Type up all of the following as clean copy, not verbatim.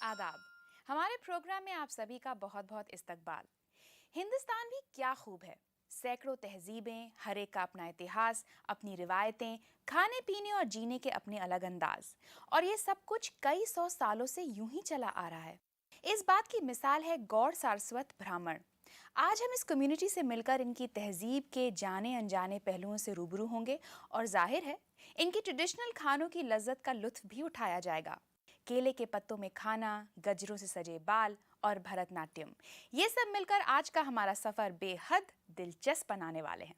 आदाब। हमारे प्रोग्राम में आप सभी का बहुत बहुत इस्तकबाल। हिंदुस्तान भी क्या खूब है, सैकड़ों तहजीबें, हर एक का अपना इतिहास, अपनी रिवायतें, खाने पीने और जीने के अपने अलग अंदाज, और ये सब कुछ कई सौ सालों से यूं ही चला आ रहा है। इस बात की मिसाल है गौड़ सारस्वत ब्राह्मण। आज हम इस कम्युनिटी से मिलकर इनकी तहजीब के जाने अनजाने पहलुओं से रूबरू होंगे और जाहिर है इनकी ट्रेडिशनल खानों की लज्जत का लुत्फ भी उठाया जाएगा। केले के पत्तों में खाना, गजरों से सजे बाल और भरतनाट्यम, ये सब मिलकर आज का हमारा सफर बेहद दिलचस्प बनाने वाले हैं।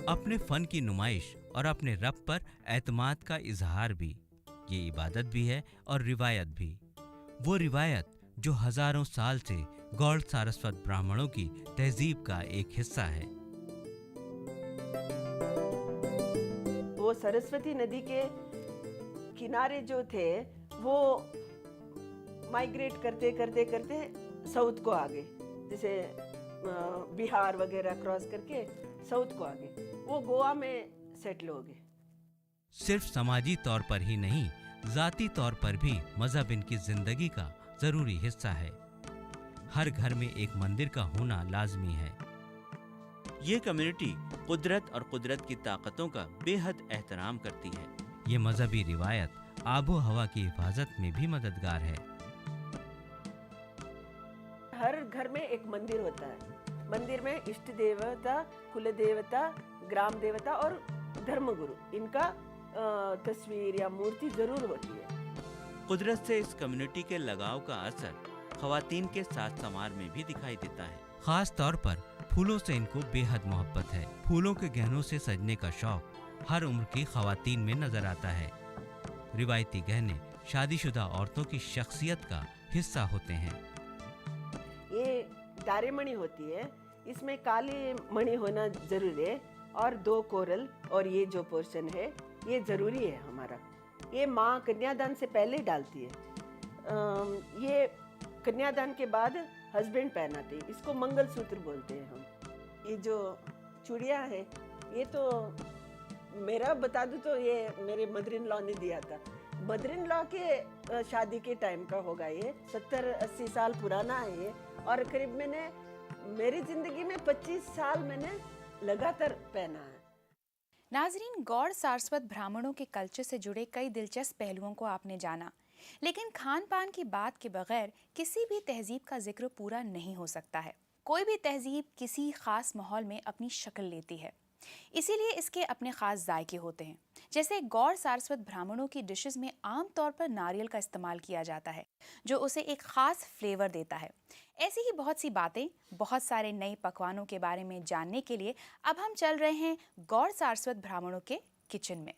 अपने फन की नुमाइश और अपने रब पर एतमाद का इजहार भी, ये इबादत भी है और रिवायत भी। वो रिवायत जो हजारों साल से गौड़ सारस्वत ब्राह्मणों की तहजीब का एक हिस्सा है। वो सरस्वती नदी के किनारे जो थे वो माइग्रेट करते करते करते साउथ को आ गए, जैसे बिहार वगैरह क्रॉस करके साउथ को आ गए, वो गोवा में सेटल हो गए। सिर्फ समाजी तौर पर ही नहीं, जाती तौर पर भी मजहब इनकी जिंदगी का जरूरी हिस्सा है। हर घर में एक मंदिर का होना लाजमी है। ये कम्युनिटी कुदरत और कुदरत की ताकतों का बेहद एहतराम करती है। ये मजहबी रिवायत आबो हवा की हिफाजत में भी मददगार है। हर घर में एक मंदिर होता है। मंदिर में इष्ट देवता, कुल देवता, ग्राम देवता और धर्मगुरु, इनका तस्वीर या मूर्ति जरूर होती है। कुदरत से इस कम्युनिटी के लगाव का असर खवातीन के साथ समार में भी दिखाई देता है। खास तौर पर फूलों से इनको बेहद मोहब्बत है। फूलों के गहनों से सजने का शौक हर उम्र की खवातीन में नजर आता है। रिवायती गहने शादीशुदा औरतों की शख्सियत का हिस्सा होते हैं। ये दारे मणि होती है, इसमें काली मणि होना जरूरी है और 2 कोरल, और ये जो पोर्शन है ये जरूरी है हमारा। ये माँ कन्यादान से पहले डालती है। ये कन्यादान के बाद हस्बैंड पहनाते हैं, इसको मंगलसूत्र बोलते हैं हम। ये जो चूड़ियाँ है ये तो मेरा बता दूं तो ये मेरे मदर इन लॉ ने दिया था। मदर इन लॉ के शादी के टाइम का होगा, ये 70-80 साल पुराना है ये, और करीब मैंने मेरी जिंदगी में 25 साल मैंने लगातार पहना है। नाजरीन, गौड़ सारस्वत ब्राह्मणों के कल्चर से जुड़े कई दिलचस्प पहलुओं को आपने जाना, लेकिन खान पान की बात के बगैर किसी भी तहजीब का जिक्र पूरा नहीं हो सकता है। कोई भी तहजीब किसी खास माहौल में अपनी शक्ल लेती है, इसीलिए इसके अपने खास जायके होते हैं। जैसे गौड़ सारस्वत ब्राह्मणों की डिशेस में आम तौर पर नारियल का इस्तेमाल किया जाता है, जो उसे एक खास फ्लेवर देता है। ऐसी ही बहुत सी बातें, बहुत सारे नए पकवानों के बारे में जानने के लिए अब हम चल रहे हैं गौड़ सारस्वत ब्राह्मणों के किचन में।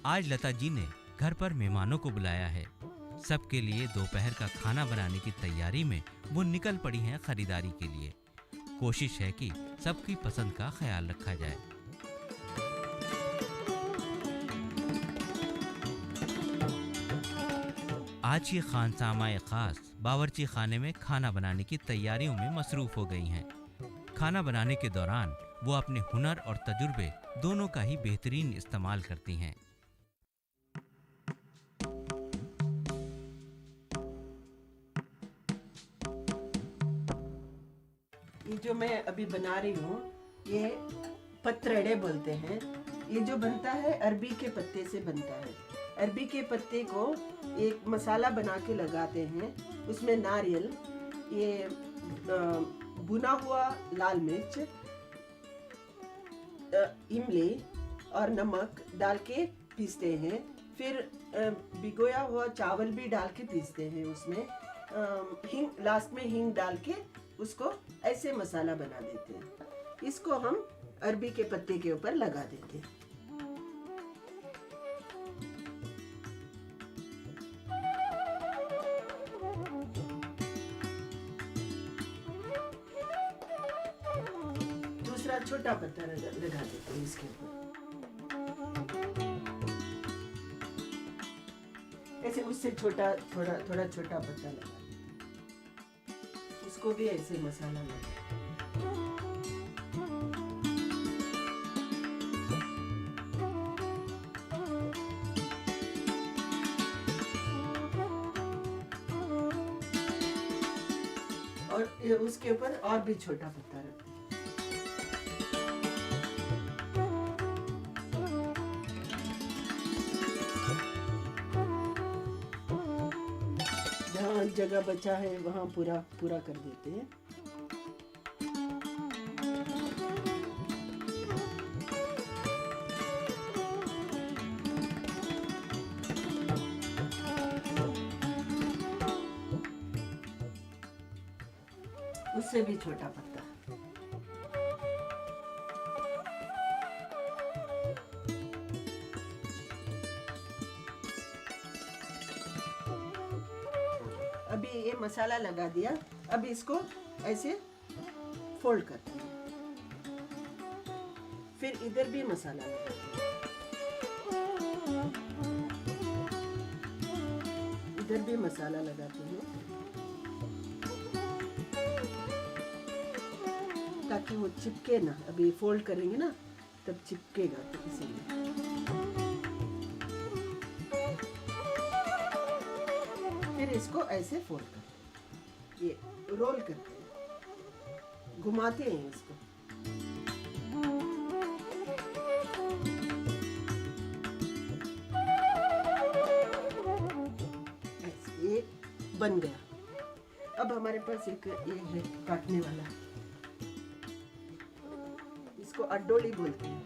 आज लता जी ने घर पर मेहमानों को बुलाया है। सबके लिए दोपहर का खाना बनाने की तैयारी में वो निकल पड़ी हैं खरीदारी के लिए। कोशिश है कि सबकी पसंद का ख्याल रखा जाए। आज ये खानसामाए खास बावर्ची खाने में खाना बनाने की तैयारियों में मसरूफ हो गई हैं। खाना बनाने के दौरान वो अपने हुनर और तजुर्बे दोनों का ही बेहतरीन इस्तेमाल करती हैं। ये जो मैं अभी बना रही हूँ ये पत्रड़े बोलते हैं। ये जो बनता है अरबी के पत्ते से बनता है। अरबी के पत्ते को एक मसाला बना के लगाते हैं, उसमें नारियल, ये भुना हुआ लाल मिर्च, इमली और नमक डाल के पीसते हैं। फिर भिगोया हुआ चावल भी डाल के पीसते हैं उसमें। हींग लास्ट में हींग डाल के उसको ऐसे मसाला बना देते हैं। इसको हम अरबी के पत्ते के ऊपर लगा देते हैं। दूसरा छोटा पत्ता लगा देते हैं इसके ऊपर। ऐसे उससे छोटा थोड़ा छोटा पत्ता लगा, उसको भी ऐसे मसाला लगा। और उसके ऊपर और भी छोटा पत्ता रखते हैं। जहाँ जगह बचा है वहाँ पूरा कर देते हैं। उससे भी छोटा पत्ता। अभी ये मसाला लगा दिया। अब इसको ऐसे फोल्ड करते हैं। फिर इधर भी मसाला लगाते हैं। इधर भी मसाला लगाते हैं ताकि वो चिपके ना। अभी फोल्ड करेंगे ना तब चिपकेगा, तो इसीलिए। फिर इसको ऐसे फोल्ड करते हैं, ये रोल करते हैं, घुमाते हैं इसको। ऐसे ये बन गया। अब हमारे पास एक ये है काटने वाला, इसको अड्डोली बोलते हैं।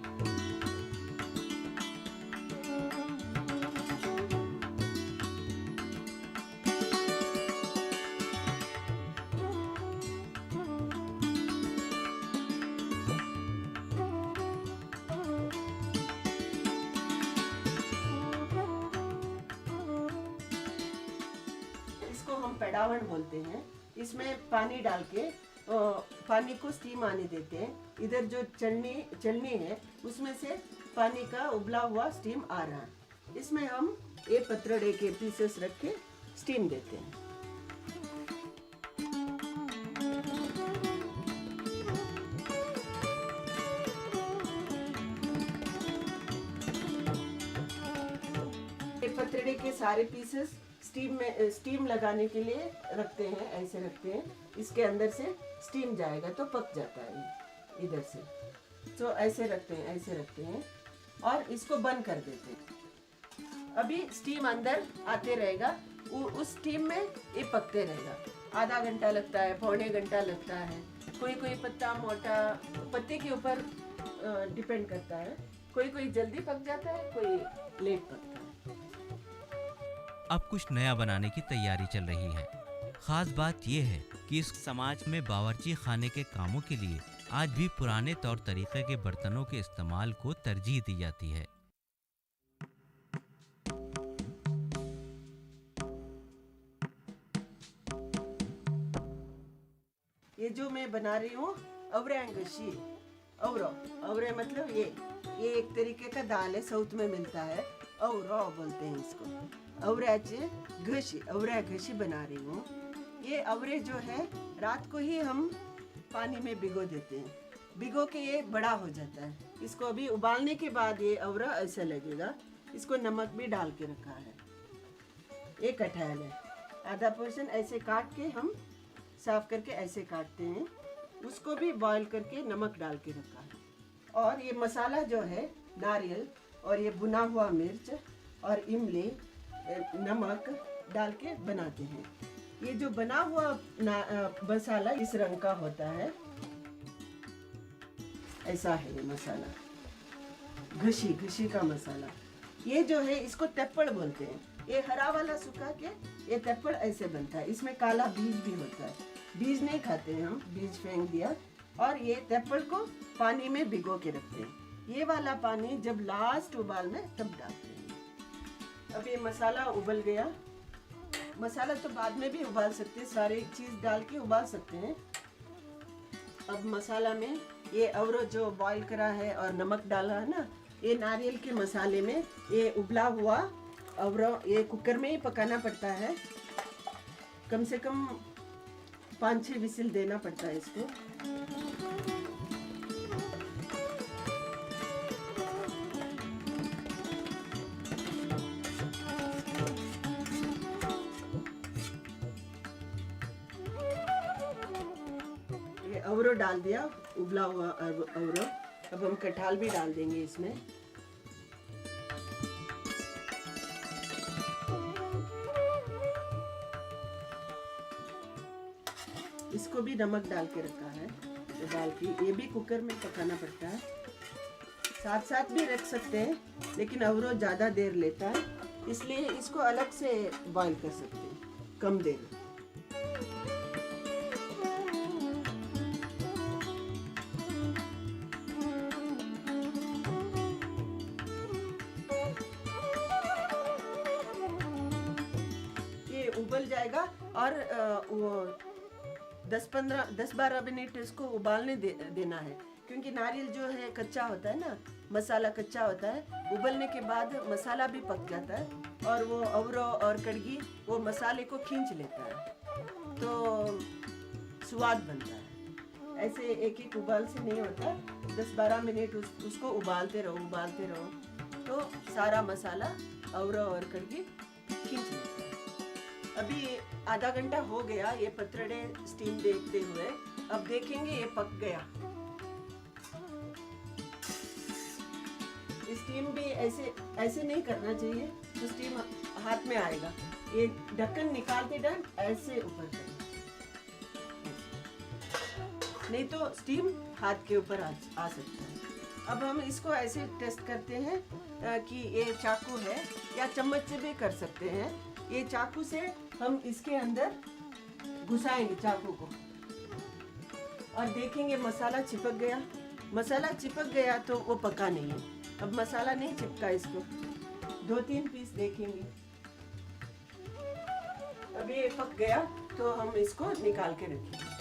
इसको हम पेड़ावण बोलते हैं। इसमें पानी डाल के पानी को स्टीम आने देते हैं। इधर जो चलनी है उसमें से पानी का उबला हुआ स्टीम आ रहा है। इसमें हम ये पतरड़े के पीसेस रख के स्टीम देते हैं। ये पतरड़े के सारे पीसेस स्टीम लगाने के लिए रखते हैं, ऐसे रखते हैं। इसके अंदर से स्टीम जाएगा तो पक जाता है इधर से। तो ऐसे रखते हैं और इसको बंद कर देते हैं। अभी स्टीम अंदर आते रहेगा, उस स्टीम में ये पकते रहेगा। आधा घंटा लगता है, पौने घंटा लगता है। कोई पत्ता मोटा, पत्ते के ऊपर डिपेंड करता है। कोई जल्दी पक जाता है, कोई लेट पकता है। अब कुछ नया बनाने की तैयारी चल रही है। खास बात यह है कि इस समाज में बावर्ची खाने के कामों के लिए आज भी पुराने तौर तरीके के बर्तनों के इस्तेमाल को तरजीह दी जाती है। ये जो मैं बना रही हूँ अवरेंगशी, अवरे मतलब ये एक तरीके का दाल है, साउथ में मिलता है। अवरो बोलते हैं इसको। अवरा घशी बना रही हूँ। ये अवरे जो है रात को ही हम पानी में भिगो देते हैं। भिगो के ये बड़ा हो जाता है। इसको अभी उबालने के बाद ये अवरा ऐसा लगेगा। इसको नमक भी डाल के रखा है। ये कटहल है, आधा पोर्शन ऐसे काट के हम साफ करके ऐसे काटते हैं। उसको भी बॉईल करके नमक डाल के रखा है। और ये मसाला जो है नारियल और ये भुना हुआ मिर्च और इमली नमक डाल के बनाते हैं। ये जो बना हुआ मसाला इस रंग का होता है। ऐसा है ये मसाला। घसी का मसाला। ये जो है इसको तेप्पड़ बोलते हैं। ये हरा वाला सुखा के ये तेप्पड़ ऐसे बनता है। इसमें काला बीज भी होता है। बीज नहीं खाते हैं हम, बीज फेंक दिया। और ये तेप्पड़ को पानी में भिगो के रखते हैं। ये वाला पानी जब लास्ट उबाल में तब डालते हैं। अब ये मसाला उबल गया। मसाला तो बाद में भी उबाल सकते हैं, सारे चीज़ डाल के उबाल सकते हैं। अब मसाला में ये अवरो जो बॉईल करा है और नमक डाला है ना, ये नारियल के मसाले में ये उबला हुआ अवरो ये कुकर में ही पकाना पड़ता है। कम से कम 5-6 विसिल देना पड़ता है इसको। ये अवरो डाल दिया, उबला हुआ अवरो। अब हम कटहल भी डाल देंगे इसमें। इसको भी नमक डाल के रखा है, तो डाल के ये भी कुकर में पकाना पड़ता है। साथ साथ भी रख सकते हैं, लेकिन अवरो ज़्यादा देर लेता है, इसलिए इसको अलग से बॉईल कर सकते हैं कम देर में। ये उबल जाएगा और वो 10-12 मिनट इसको उबालने देना है, क्योंकि नारियल जो है कच्चा होता है ना, मसाला कच्चा होता है। उबलने के बाद मसाला भी पक जाता है और वो अवरो और कड़गी वो मसाले को खींच लेता है, तो स्वाद बनता है। ऐसे एक एक उबाल से नहीं होता, 10-12 मिनट उसको उबालते रहो तो सारा मसाला अवरो और कड़गी खींच लेता है। अभी आधा घंटा हो गया ये पतरड़े स्टीम देखते हुए। अब देखेंगे ये पक गया। स्टीम भी ऐसे नहीं करना चाहिए, तो स्टीम हाथ में आएगा। ये ढक्कन निकालते टाइम ऐसे ऊपर करें, नहीं तो स्टीम हाथ के ऊपर आ सकता है। अब हम इसको ऐसे टेस्ट करते हैं कि ये चाकू है, या चम्मच से भी कर सकते हैं। ये चाकू से हम इसके अंदर घुसाएंगे चाकू को और देखेंगे मसाला चिपक गया। मसाला चिपक गया तो वो पका नहीं है। अब मसाला नहीं चिपका, इसको 2-3 पीस देखेंगे। अब ये पक गया तो हम इसको निकाल के रखेंगे।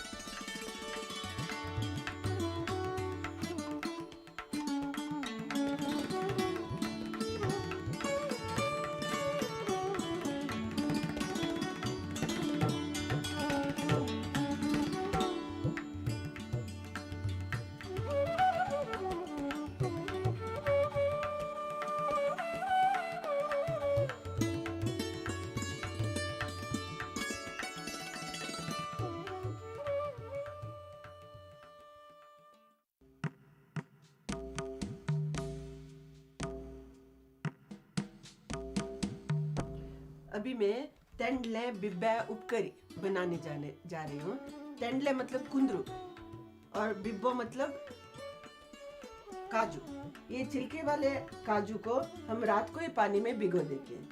अभी मैं तेंडले बिब्बा उपकरी बनाने जा रही हूँ। तेंडले मतलब कुंदरू और बिब्बो मतलब काजू। ये छिलके वाले काजू को हम रात को ही पानी में भिगो देते हैं,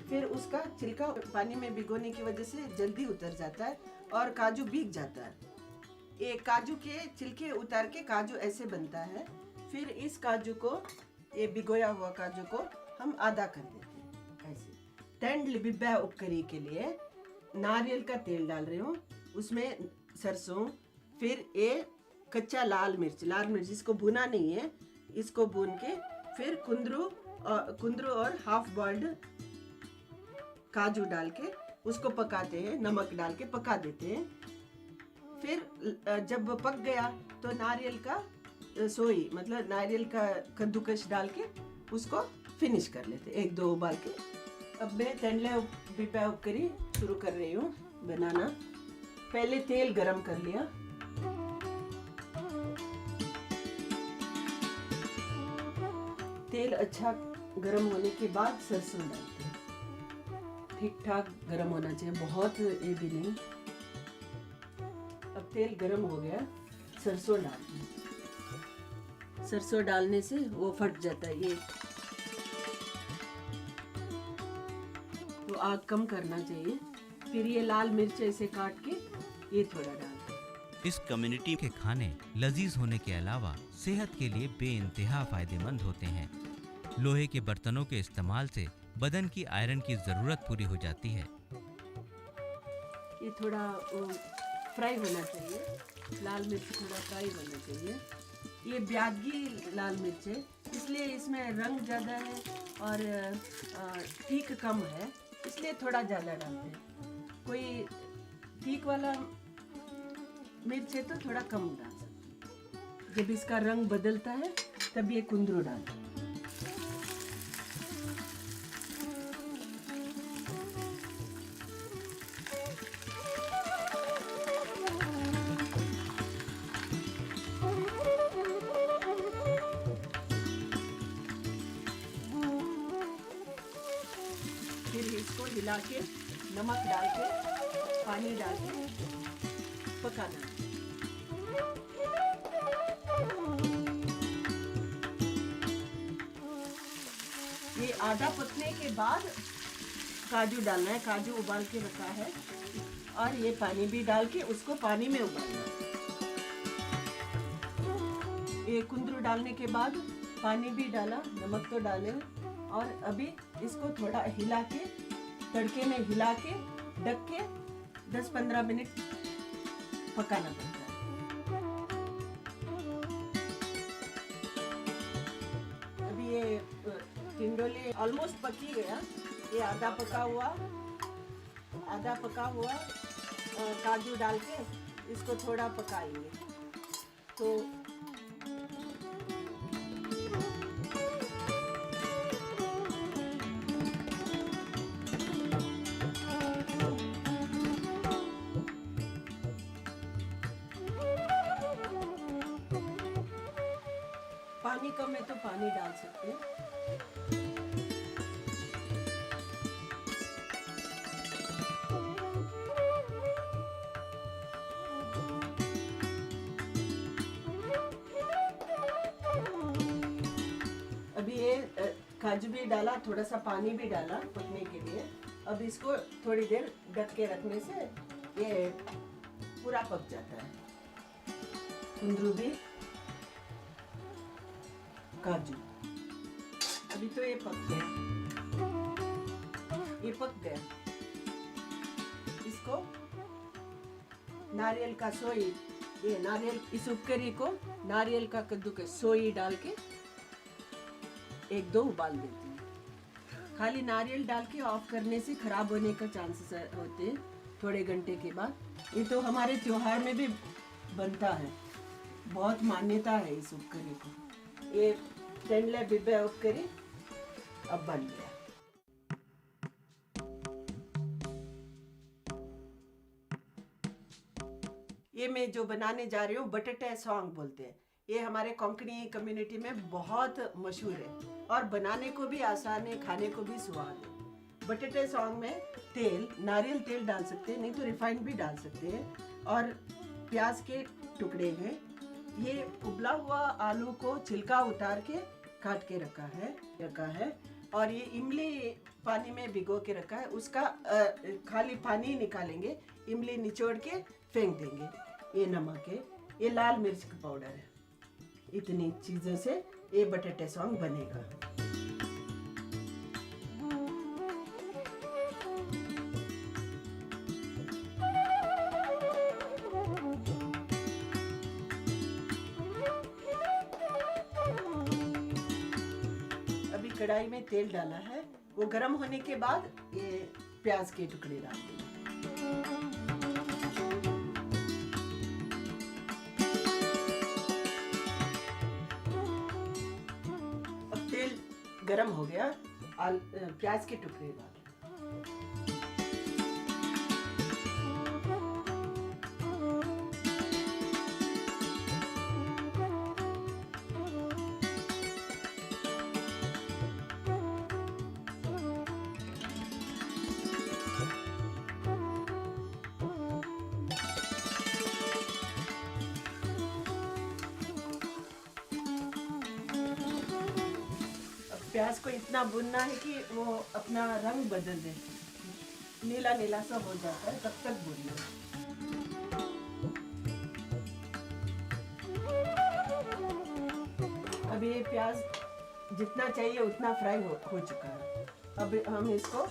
फिर उसका छिलका पानी में भिगोने की वजह से जल्दी उतर जाता है और काजू भीग जाता है। ये काजू के छिलके उतार के काजू ऐसे बनता है। फिर इस काजू को, ये भिगोया हुआ काजू को हम आधा कर देते हैं ऐसे। तेंडले बिब्बा उपकरी के लिए नारियल का तेल डाल रही हूँ, उसमें सरसों, फिर ये कच्चा लाल मिर्च इसको भुना नहीं है, इसको भून के फिर कुंदरू और हाफ बॉइल्ड काजू डाल के उसको पकाते हैं, नमक डाल के पका देते हैं। फिर जब पक गया तो नारियल का सोई मतलब नारियल का कद्दूकस डाल के उसको फिनिश कर लेते, 1-2 उबाल के। अब मैं तेंडले बिब्बा उपकरी शुरू कर रही हूँ बनाना। पहले तेल गरम कर लिया, तेल अच्छा गरम होने के बाद सरसों डालते हैं। ठीक ठाक गरम होना चाहिए, बहुत ये भी नहीं। अब तेल गरम हो गया, सरसों डालते हैं। सरसों डालने से वो फट जाता है ये। तो आग कम करना चाहिए। फिर ये लाल मिर्च ऐसे काट के ये थोड़ा डालते हैं। इस कम्युनिटी के खाने लजीज होने के अलावा सेहत के लिए बेइंतहा फायदेमंद होते हैं। लोहे के बर्तनों के इस्तेमाल से बदन की आयरन की जरूरत पूरी हो जाती है। ये थोड़ा फ्राई होना चाहिए, लाल मिर्च थोड़ा फ्राई होना चाहिए। ये ब्यादगी लाल मिर्च है, इसलिए इसमें रंग ज़्यादा है और तीख कम है, इसलिए थोड़ा ज़्यादा डालते हैं। कोई तीख वाला मिर्च है तो थोड़ा कम डाल सकते हैं। जब इसका रंग बदलता है तब ये कुंदरू डालते हैं। फिर इसको हिला के नमक डाल के पानी डाल के पकाना। ये आधा पकने के बाद काजू डालना है। काजू उबाल के रखा है और ये पानी भी डाल के उसको पानी में उबालना है। ये कुंदरू डालने के बाद पानी भी डाला, नमक तो डाले और अभी इसको थोड़ा हिला के तड़के में हिला के ढक के 10-15 मिनट पकाना पड़ता है। अभी ये टिंडोले ऑलमोस्ट पक ही गया। ये आधा पका हुआ काजू डाल के इसको थोड़ा पकाएंगे। तो पानी कम है तो पानी डाल सकते हैं। अभी ये काजू भी डाला, थोड़ा सा पानी भी डाला पकने के लिए। अब इसको थोड़ी देर ढक के रखने से ये पूरा पक जाता है। कुंदरू भी, काजू। अभी तो ये पक गया, ये पक गया। इसको नारियल का सोई, ये नारियल, इस उपकरी को नारियल का कद्दूकस सोई डाल के 1-2 उबाल देती हूँ। खाली नारियल डाल के ऑफ करने से खराब होने का चांसेस होते हैं थोड़े घंटे के बाद। ये तो हमारे त्योहार में भी बनता है, बहुत मान्यता है इस उपकरी को। ये टेंडले बिब्बे उपकरी अब बन गया। ये मैं जो बनाने जा रही हूँ बटेटे सॉन्ग बोलते हैं। ये हमारे कोंकणी कम्युनिटी में बहुत मशहूर है और बनाने को भी आसान है, खाने को भी स्वाद है। बटेटे सॉन्ग में तेल, नारियल तेल डाल सकते हैं, नहीं तो रिफाइंड भी डाल सकते हैं। और प्याज के टुकड़े हैं। ये उबला हुआ आलू को छिलका उतार के काट के रखा है और ये इमली पानी में भिगो के रखा है। उसका खाली पानी निकालेंगे, इमली निचोड़ के फेंक देंगे। ये नमक है, ये लाल मिर्च का पाउडर है। इतनी चीज़ों से ये बटेटे सॉन्ग बनेगा। अभी कढ़ाई में तेल डाला है, वो गर्म होने के बाद ये प्याज के टुकड़े डाल देंगे। गरम हो गया, प्याज के टुकड़े डाल। प्याज को इतना भुनना है कि वो अपना रंग बदल दे, नीला नीला सा हो जाता है, तब तक भूनना। अब ये प्याज जितना चाहिए उतना फ्राई हो चुका है। अब हम इसको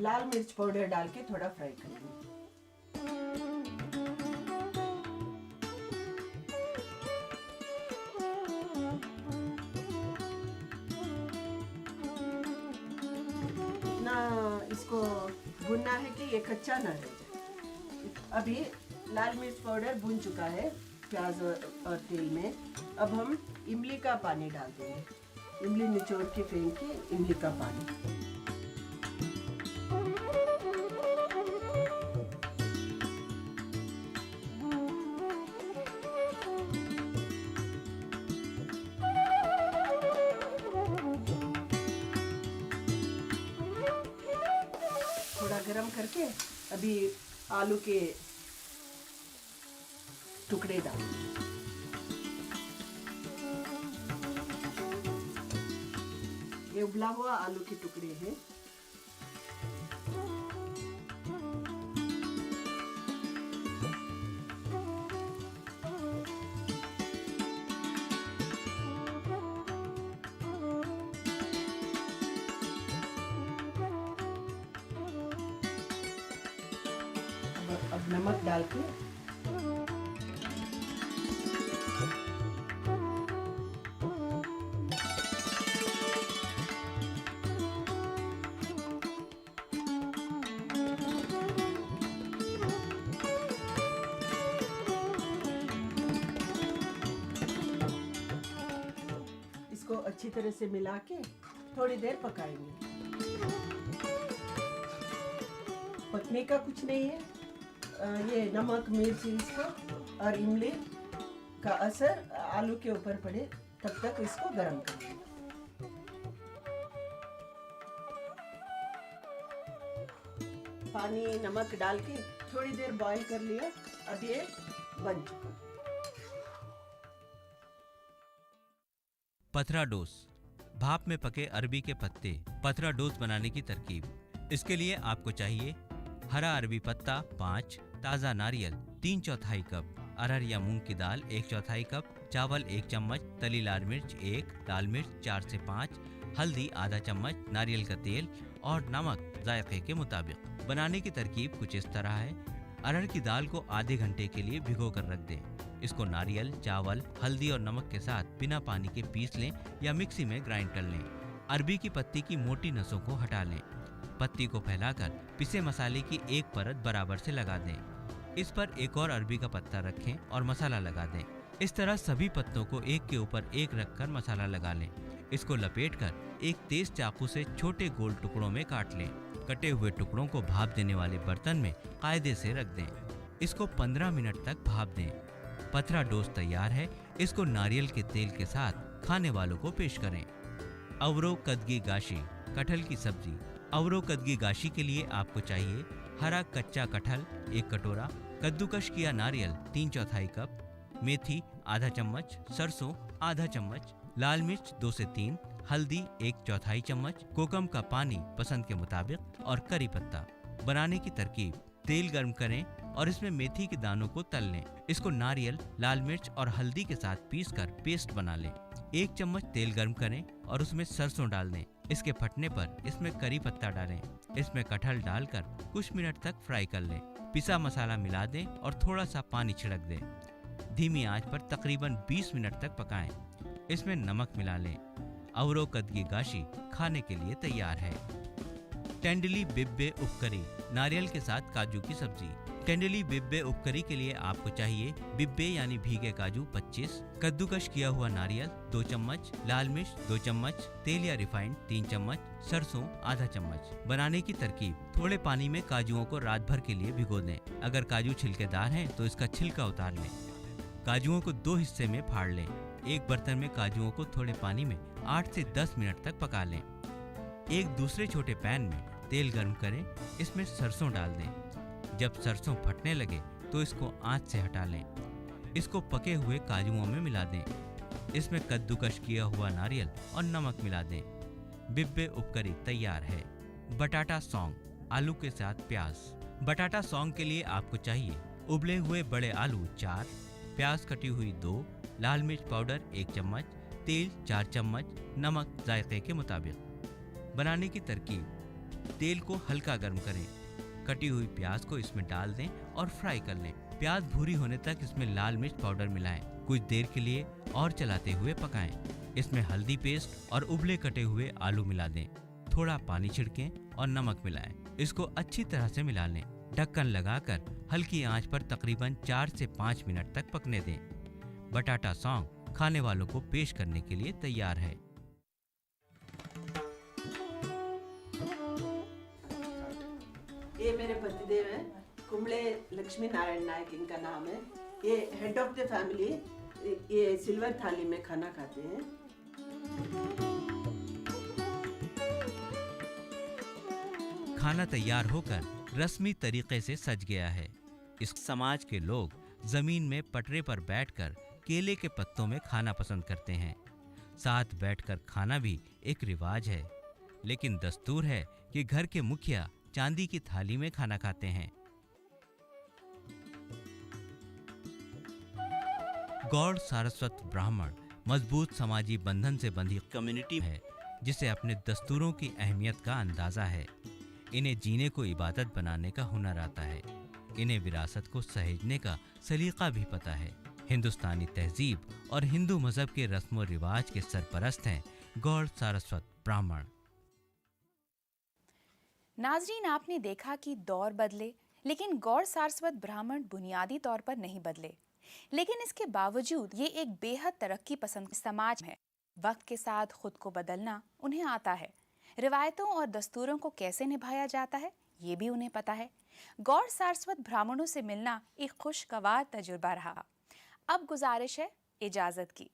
लाल मिर्च पाउडर डाल के थोड़ा फ्राई करेंगे। इतना इसको भुनना है कि ये कच्चा ना रह जाए। अभी लाल मिर्च पाउडर भुन चुका है प्याज और तेल में। अब हम इमली का पानी डाल देंगे, इमली निचोड़ के फेंक के इमली का पानी। थोड़ा गरम करके अभी आलू के टुकड़े डाल, ये उबला हुआ आलू के टुकड़े हैं। अब नमक डाल के इसको अच्छी तरह से मिला के थोड़ी देर पकाएंगे। पकने का कुछ नहीं है, ये नमक मिर्च इसको और इमली का असर आलू के ऊपर पड़े तब तक इसको गरम करेंगे। पानी नमक डाल के थोड़ी देर बॉईल कर लिया। अब ये बन चुका। पथराडोस, भाप में पके अरबी के पत्ते। पथराडोस बनाने की तरकीब। इसके लिए आपको चाहिए हरा अरबी पत्ता 5, ताज़ा नारियल 3/4 कप, अरहर या मूंग की दाल 1/4 कप, चावल 1 चम्मच, तली लाल मिर्च 1, लाल मिर्च 4 से 5, हल्दी आधा चम्मच, नारियल का तेल और नमक जायके के मुताबिक। बनाने की तरकीब कुछ इस तरह है। अरहर की दाल को आधे घंटे के लिए भिगो कर रख दें। इसको नारियल, चावल, हल्दी और नमक के साथ बिना पानी के पीस लें या मिक्सी में ग्राइंड कर लें। अरबी की पत्ती की मोटी नसों को हटा लें। पत्ती को फैलाकर पिसे मसाले की एक परत बराबर से लगा दें। इस पर एक और अरबी का पत्ता रखें और मसाला लगा दें। इस तरह सभी पत्तों को एक के ऊपर एक रखकर मसाला लगा लें। इसको लपेटकर एक तेज चाकू से छोटे गोल टुकड़ों में काट लें। कटे हुए टुकड़ों को भाप देने वाले बर्तन में कायदे से रख दें। इसको 15 मिनट तक भाप दें। पथराडोस तैयार है। इसको नारियल के तेल के साथ खाने वालों को पेश करें। अवरो कदगी गाशी, कटहल की सब्जी। अवरो कदगी गाशी के लिए आपको चाहिए हरा कच्चा कटहल 1 कटोरा, कद्दूकश किया नारियल 3/4 कप, मेथी आधा चम्मच, सरसों आधा चम्मच, लाल मिर्च 2 से 3, हल्दी 1/4 चम्मच, कोकम का पानी पसंद के मुताबिक और करी पत्ता। बनाने की तरकीब। तेल गर्म करें और इसमें मेथी के दानों को तल लें। इसको नारियल, लाल मिर्च और हल्दी के साथ पीसकर पेस्ट बना लें। 1 चम्मच तेल गर्म करें और उसमें सरसों डाल दें। इसके फटने पर इसमें करी पत्ता डालें। इसमें कटहल डालकर कुछ मिनट तक फ्राई कर लें। पिसा मसाला मिला दें और थोड़ा सा पानी छिड़क दें। धीमी आंच पर तकरीबन 20 मिनट तक पकाएं। इसमें नमक मिला लें। अवरो कदगी गाशी खाने के लिए तैयार है। टेंडली बिब्बे उपकरी, नारियल के साथ काजू की सब्जी। टेंडली बिब्बे उपकरी के लिए आपको चाहिए बिब्बे यानी भीगे काजू 25, कद्दूकश किया हुआ नारियल 2 चम्मच, लाल मिर्च 2 चम्मच, तेल या रिफाइंड 3 चम्मच, सरसों आधा चम्मच। बनाने की तरकीब। थोड़े पानी में काजुओं को रात भर के लिए भिगो दें। अगर काजू छिलकेदार हैं तो इसका छिलका उतार लें। काजुओं को 2 हिस्से में फाड़ लें। एक बर्तन में काजुओं को थोड़े पानी में 8 से 10 मिनट तक पका लें। एक दूसरे छोटे पैन में तेल गर्म करें। इसमें सरसों डाल दें। जब सरसों फटने लगे तो इसको आंच से हटा लें। इसको पके हुए काजुओं में मिला दें। इसमें कद्दूकश किया हुआ नारियल और नमक मिला दें। बिब्बे उपकरी तैयार है। बटाटा सॉन्ग, आलू के साथ प्याज। बटाटा सॉन्ग के लिए आपको चाहिए उबले हुए बड़े आलू 4, प्याज कटी हुई 2, लाल मिर्च पाउडर 1 चम्मच, तेल 4 चम्मच, नमक जायके के मुताबिक। बनाने की तरकीब: तेल को हल्का गर्म करें, कटी हुई प्याज को इसमें डाल दें और फ्राई कर लें। प्याज भूरी होने तक इसमें लाल मिर्च पाउडर मिलाएं। कुछ देर के लिए और चलाते हुए पकाएं। इसमें हल्दी पेस्ट और उबले कटे हुए आलू मिला दें। थोड़ा पानी छिड़कें और नमक मिलाएं। इसको अच्छी तरह से मिला लें। ढक्कन लगाकर हल्की आंच पर तकरीबन 4 से 5 मिनट तक पकने दें। बटाटा सॉन्ग खाने वालों को पेश करने के लिए तैयार है। ये मेरे पतिदेव हैं, कुंबले लक्ष्मी नारायण नायक इनका नाम है। ये हेड ऑफ द फैमिली, ये सिल्वर थाली में खाना खाते हैं। खाना तैयार होकर रस्मी तरीके से सज गया है। इस समाज के लोग जमीन में पटरे पर बैठकर केले के पत्तों में खाना पसंद करते हैं। साथ बैठकर खाना भी एक रिवाज है, लेकिन दस्तूर है कि घर के मुखिया चांदी की थाली में खाना खाते हैं। गौड़ सारस्वत ब्राह्मण मजबूत समाजी बंधन से बंधी कम्युनिटी है, जिसे अपने दस्तूरों की अहमियत का अंदाजा है। इन्हें जीने को इबादत बनाने का हुनर आता है। इन्हें विरासत को सहेजने का सलीका भी पता है। हिंदुस्तानी तहजीब और हिंदू मजहब के रस्म व रिवाज के सरपरस्त हैं गौड़ सारस्वत ब्राह्मण। नाजरीन, आपने देखा कि दौर बदले, लेकिन गौड़ सारस्वत ब्राह्मण बुनियादी तौर पर नहीं बदले। लेकिन इसके बावजूद ये एक बेहद तरक्की पसंद समाज है। वक्त के साथ खुद को बदलना उन्हें आता है। रिवायतों और दस्तूरों को कैसे निभाया जाता है, ये भी उन्हें पता है। गौड़ सारस्वत ब्राह्मणों से मिलना एक खुशगवार तजुर्बा रहा। अब गुजारिश है इजाजत की।